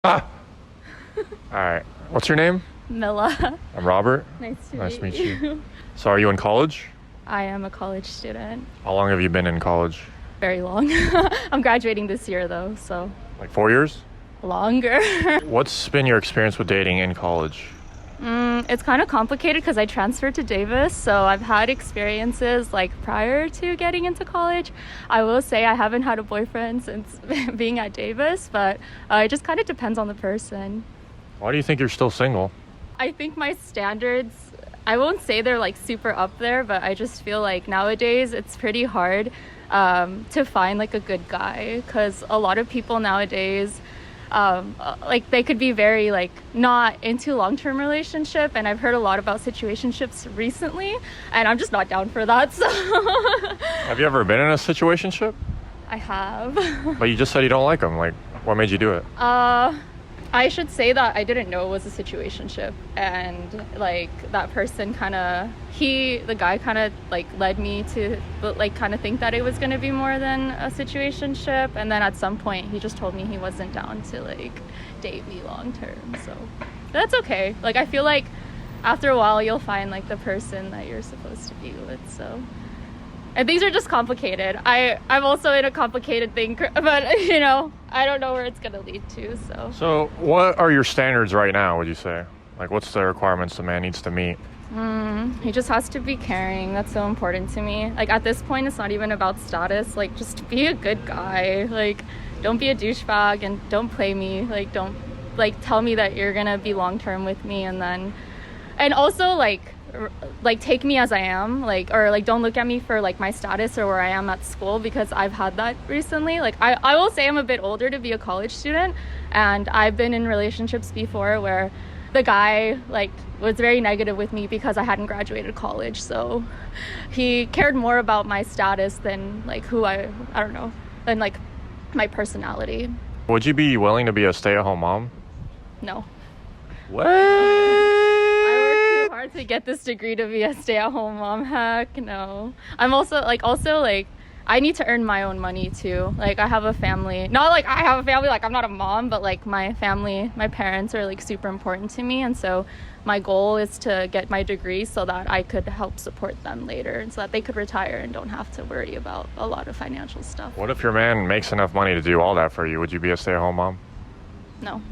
Ah! All right. What's your name? Mila. I'm Robert. Nice to meet you. So are you in college? I am a college student. How long have you been in college? Very long. I'm graduating this year though, so Like 4 years? longer. What's been your experience with dating in college? It's kind of complicated because I transferred to Davis, so I've had experiences like prior to getting into college. I will say I haven't had a boyfriend since being at Davis, but it just kind of depends on the person. Why do you think you're still single? I think my standards, I won't say they're like super up there, but I just feel like nowadays it's pretty hard to find like a good guy, because a lot of people nowadays like they could be very like not into long-term relationship, and I've heard a lot about situationships recently, and I'm just not down for that. So Have you ever been in a situationship? I have. But you just said you don't like them. Like, what made you do it? I should say that I didn't know it was a situationship, and like that person the guy kind of like led me to like kind of think that it was going to be more than a situationship, and then at some point he just told me he wasn't down to like date me long term, so that's okay. Like I feel like after a while you'll find like the person that you're supposed to be with, so. And things are just complicated. I'm also in a complicated thing, but you know, I don't know where it's gonna lead to. So what are your standards right now, would you say? Like, what's the requirements a man needs to meet? He just has to be caring. That's so important to me. Like at this point, it's not even about status. Like just be a good guy. Like don't be a douchebag and don't play me. Like don't like tell me that you're gonna be long term with me, and also like take me as I am, like, or like don't look at me for like my status or where I am at school, because I've had that recently. Like I will say I'm a bit older to be a college student, and I've been in relationships before where the guy like was very negative with me because I hadn't graduated college, so he cared more about my status than like who I don't know, than like my personality. Would you be willing to be a stay-at-home mom? No. What? Hard to get this degree to be a stay-at-home mom. Heck no. I'm also like I need to earn my own money too. Like I have a family, not like I have a family, like I'm not a mom, but like my family, my parents are like super important to me, and so my goal is to get my degree so that I could help support them later, and so that they could retire and don't have to worry about a lot of financial stuff. What if your man makes enough money to do all that for you? Would you be a stay-at-home mom? No.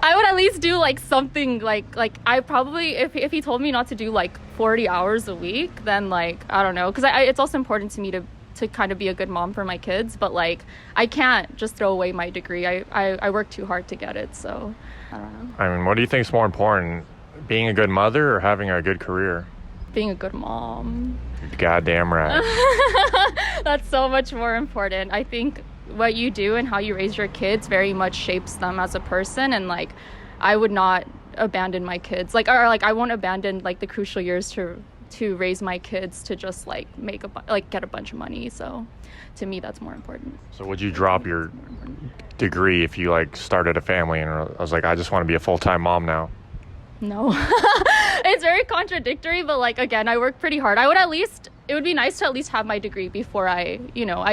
I would at least do like something like I probably, if he told me not to do like 40 hours a week, then like I don't know, because it's also important to me to kind of be a good mom for my kids, but like I can't just throw away my degree. I work too hard to get it, so I don't know. I mean, what do you think is more important, being a good mother or having a good career? Being a good mom. Goddamn right. That's so much more important. I think what you do and how you raise your kids very much shapes them as a person, and like I would not abandon my kids, like I won't abandon like the crucial years to raise my kids to just like get a bunch of money. So to me that's more important. So would you drop your degree if you like started a family and I was like, I just want to be a full-time mom now? No. It's very contradictory, but like again, I work pretty hard. It would be nice to at least have my degree before I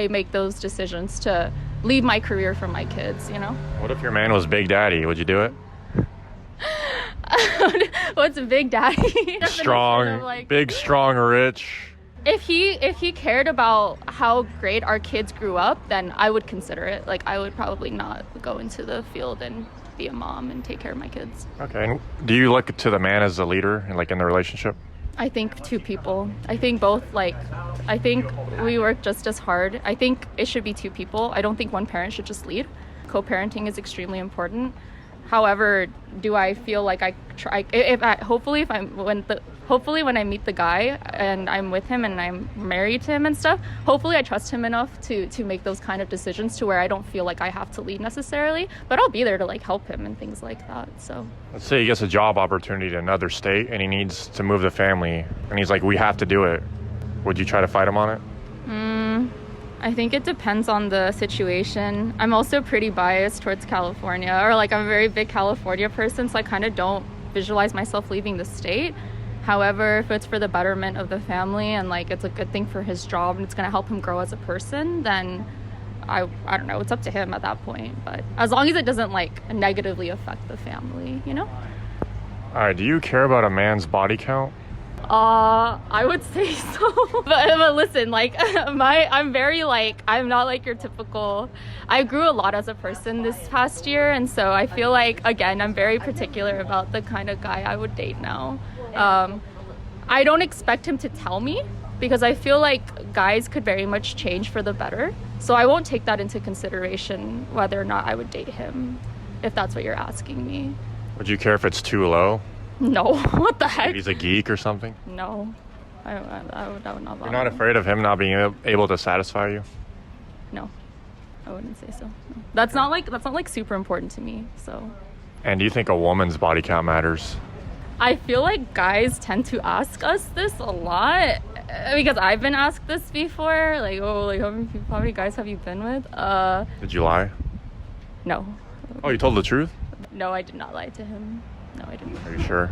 make those decisions to leave my career for my kids, you know? What if your man was Big Daddy? Would you do it? What's a Big Daddy? Strong, big, strong, rich. If he cared about how great our kids grew up, then I would consider it. Like I would probably not go into the field and be a mom and take care of my kids. Okay. And do you look to the man as the leader in the relationship? I think two people. I think we work just as hard. I think it should be two people. I don't think one parent should just lead. Co-parenting is extremely important. However, do I feel like I try? Hopefully when I meet the guy and I'm with him and I'm married to him and stuff, hopefully I trust him enough to make those kind of decisions to where I don't feel like I have to lead necessarily, but I'll be there to like help him and things like that. So let's say he gets a job opportunity to another state and he needs to move the family and he's like, we have to do it. Would you try to fight him on it? I think it depends on the situation. I'm also pretty biased towards California, or like I'm a very big California person, so I kind of don't visualize myself leaving the state. However, if it's for the betterment of the family and like it's a good thing for his job and it's going to help him grow as a person, then I don't know, it's up to him at that point, but as long as it doesn't like negatively affect the family, you know. All right, do you care about a man's body count? I would say so. But listen, like I'm very like, I'm not like your typical, I grew a lot as a person this past year, and so I feel like, again, I'm very particular about the kind of guy I would date now. I don't expect him to tell me, because I feel like guys could very much change for the better. So I won't take that into consideration whether or not I would date him, if that's what you're asking me. Would you care if it's too low? No. What the heck? Maybe he's a geek or something? No. I would not bother. You're not afraid of him not being able to satisfy you? No. I wouldn't say so. No. That's not like super important to me, so. And do you think a woman's body count matters? I feel like guys tend to ask us this a lot, because I've been asked this before, like, oh, like how many guys have you been with? Did you lie? No. Oh, you told the truth? No, I did not lie to him. No, I didn't. Are you sure?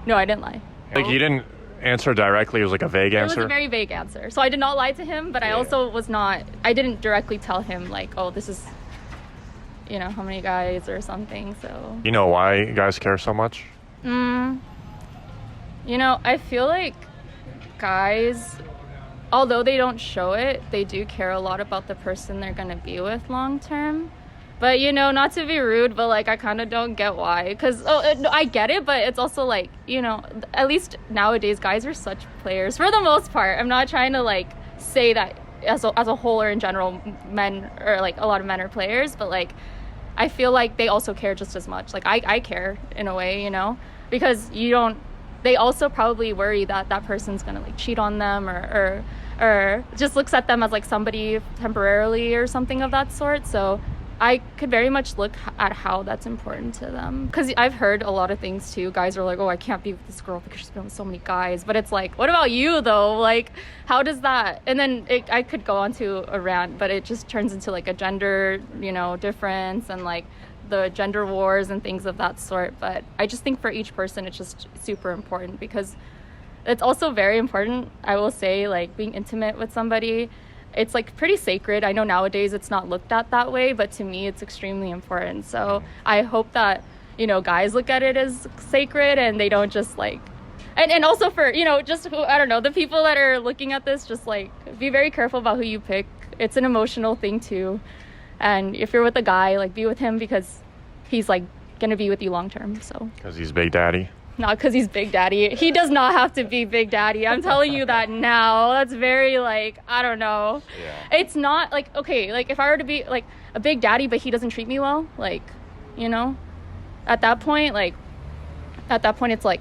No, I didn't lie. Like, you didn't answer directly, it was like a vague answer? It was a very vague answer. So I did not lie to him, but I also I didn't directly tell him like, oh, this is, you know, how many guys or something, so. You know why guys care so much? You know, I feel like guys, although they don't show it, they do care a lot about the person they're gonna be with long term. But, you know, not to be rude, but like I kind of don't get why. Because I get it, but it's also like, you know, at least nowadays guys are such players for the most part. I'm not trying to like say that as a whole or in general men, or like a lot of men are players, but like I feel like they also care just as much. Like I care in a way, you know, because they also probably worry that that person's gonna like cheat on them or just looks at them as like somebody temporarily or something of that sort. So I could very much look at how that's important to them, because I've heard a lot of things too. Guys are like, oh, I can't be with this girl because she's been with so many guys. But it's like, what about you though? Like, how does that? And then I could go on to a rant, but it just turns into like a gender, you know, difference and like the gender wars and things of that sort. But I just think for each person, it's just super important, because it's also very important, I will say, like being intimate with somebody. It's like pretty sacred. I know nowadays it's not looked at that way, but to me it's extremely important. So I hope that, you know, guys look at it as sacred and they don't just like, and also for, you know, just who, I don't know, the people that are looking at this, just like be very careful about who you pick. It's an emotional thing too. And if you're with a guy, like be with him because he's like gonna be with you long term. So because he's Big Daddy? Not because he's Big Daddy. He does not have to be Big Daddy. I'm telling you that now. That's very, like, I don't know. Yeah. It's not, like, okay, like, if I were to be, like, a Big Daddy, but he doesn't treat me well, like, you know? At that point, it's like,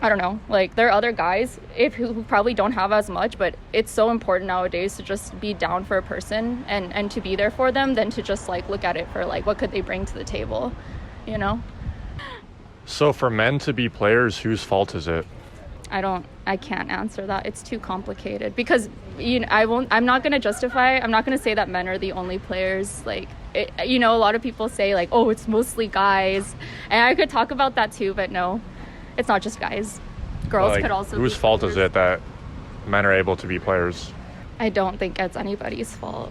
I don't know. Like, there are other guys who probably don't have as much, but it's so important nowadays to just be down for a person and to be there for them than to just, like, look at it for, like, what could they bring to the table, you know? So for men to be players, whose fault is it? I can't answer that. It's too complicated, because, you know, I'm not going to say that men are the only players. Like, you know, a lot of people say like, oh, it's mostly guys. And I could talk about that too, but no, it's not just guys. Girls could also be whose fault is it that men are able to be players? I don't think it's anybody's fault.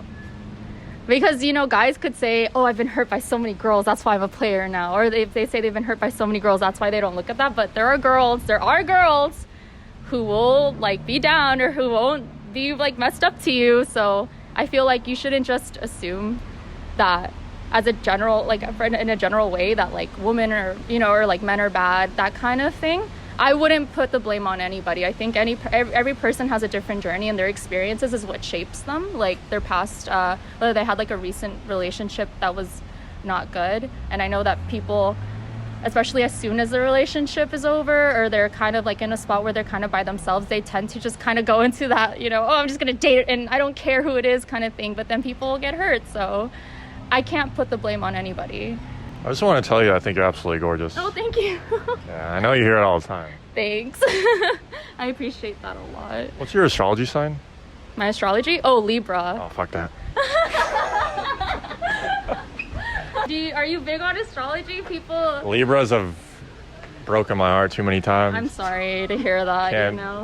Because, you know, guys could say, oh, I've been hurt by so many girls, that's why I'm a player now. Or if they say they've been hurt by so many girls, that's why they don't look at that. But there are girls who will, like, be down or who won't be, like, messed up to you. So I feel like you shouldn't just assume that as a general, like, in a general way that, like, women are, you know, or, like, men are bad, that kind of thing. I wouldn't put the blame on anybody. I think every person has a different journey, and their experiences is what shapes them. Like their past, whether they had like a recent relationship that was not good. And I know that people, especially as soon as the relationship is over, or they're kind of like in a spot where they're kind of by themselves, they tend to just kind of go into that, you know, oh, I'm just gonna date and I don't care who it is kind of thing. But then people get hurt. So I can't put the blame on anybody. I just want to tell you, I think you're absolutely gorgeous. Oh, thank you. Yeah, I know you hear it all the time. Thanks. I appreciate that a lot. What's your astrology sign? My astrology? Oh, Libra. Oh, fuck that. Are you big on astrology? People... Libras have broken my heart too many times. I'm sorry to hear that. I didn't know.